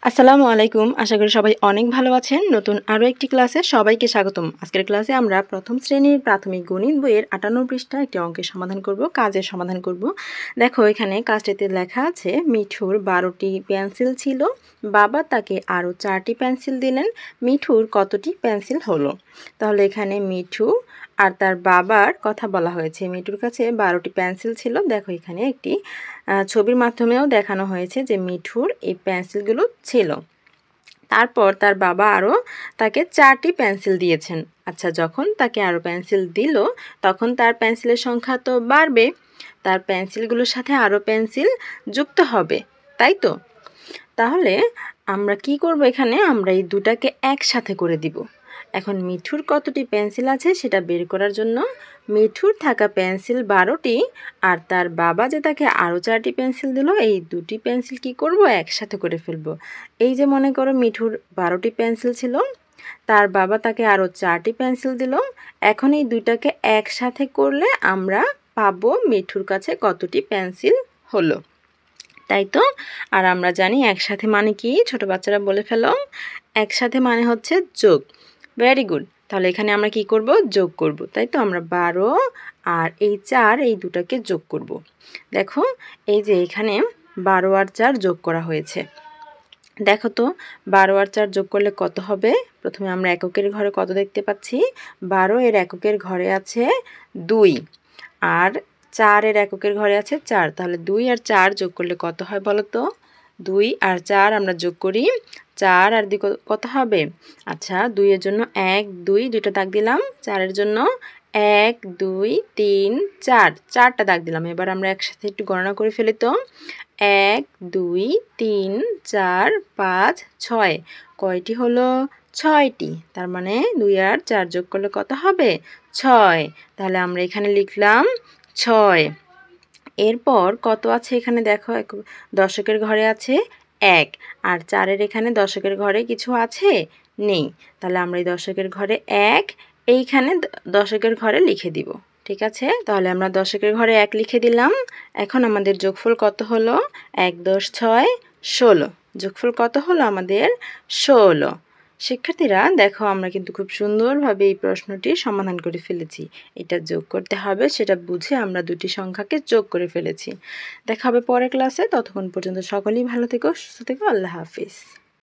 আসসালামু আলাইকুম। আশা করি সবাই অনেক ভালো আছেন। নতুন আরও একটি ক্লাসে সবাইকে স্বাগতম। আজকের ক্লাসে আমরা প্রথম শ্রেণীর প্রাথমিক গণিত বইয়ের 58 পৃষ্ঠা একটি অঙ্কের সমাধান করব, কাজের সমাধান করব। দেখো এখানে কাজটিতে লেখা আছে মিঠুর 12টি পেন্সিল ছিল, বাবা তাকে আরও 4টি পেন্সিল দিলেন, মিঠুর কতটি পেন্সিল হলো? তাহলে এখানে মিঠু আর তার বাবার কথা বলা হয়েছে। মিঠুর কাছে 12টি পেন্সিল ছিল। দেখো এখানে একটি ছবির মাধ্যমেও দেখানো হয়েছে যে মিঠুর এই পেন্সিলগুলো ছিল। তারপর তার বাবা আরও তাকে 4টি পেন্সিল দিয়েছেন। আচ্ছা, যখন তাকে আরও পেন্সিল দিল তখন তার পেন্সিলের সংখ্যা তো বাড়বে, তার পেন্সিলগুলোর সাথে আরও পেন্সিল যুক্ত হবে, তাই তো? তাহলে আমরা কি করব, এখানে আমরা এই দুটাকে একসাথে করে দিব। এখন মিঠুর কতটি পেন্সিল আছে সেটা বের করার জন্য মিঠুর থাকা পেন্সিল 12টি আর তার বাবা যে তাকে আরও 4টি পেন্সিল দিল, এই দুটি পেন্সিল কি করব, একসাথে করে ফেলব। এই যে মনে করো মিঠুর 12টি পেন্সিল ছিল, তার বাবা তাকে আরও 4টি পেন্সিল দিল। এখন এই দুইটাকে একসাথে করলে আমরা পাবো মিঠুর কাছে কতটি পেন্সিল হলো, তাই তো? আর আমরা জানি একসাথে মানে কি, ছোট বাচ্চারা বলে ফেলো, একসাথে মানে হচ্ছে যোগ। Very good. তাহলে এখানে আমরা কি করব, যোগ করব, তাই তো? আমরা 12 আর এই 4 এই দুটাকে যোগ করব। দেখো এই যে এখানে 12 আর 4 যোগ করা হয়েছে। দেখো তো 12 আর 4 যোগ করলে কত হবে? প্রথমে আমরা এককের ঘরে কত দেখতে পাচ্ছি, 12 এর এককের ঘরে আছে 2 আর 4 এর এককের ঘরে আছে 4। তাহলে 2 আর 4 যোগ করলে কত হয় বলো তো? 2 আর 4 আমরা যোগ করি, 4 আর 2 কত হবে? আচ্ছা, 2 এর জন্য 1 2 দুইটা দাগ দিলাম, 4 এর জন্য 1 2 3 4 চারটা দাগ দিলাম। এবার আমরা একসাথে একটু গণনা করে ফেলি তো। 1 2 3 4 5 6 কয়টি হলো? 6টি। তার মানে 2 আর 4 যোগ করলে কত হবে? 6। তাহলে আমরা এখানে লিখলাম 6। এরপর কত আছে এখানে দেখো, দশকের ঘরে আছে 1 আর 4-এর এখানে দশকের ঘরে কিছু আছে? নেই। তাহলে আমরা এই দশকের ঘরে 1 এইখানে দশকের ঘরে লিখে দিব। ঠিক আছে, তাহলে আমরা দশকের ঘরে 1 লিখে দিলাম। এখন আমাদের যোগফল কত হলো? 1 10 6 16। যোগফল কত হলো আমাদের? 16। শিক্ষার্থীরা দেখো, আমরা কিন্তু খুব সুন্দরভাবে এই প্রশ্নটির সমাধান করে ফেলেছি। এটা যোগ করতে হবে সেটা বুঝে আমরা দুটি সংখ্যাকে যোগ করে ফেলেছি। দেখা হবে পরের ক্লাসে। ততক্ষণ পর্যন্ত সকলেই ভালো থেকো, সুস্থ থেকো। আল্লাহ হাফিজ।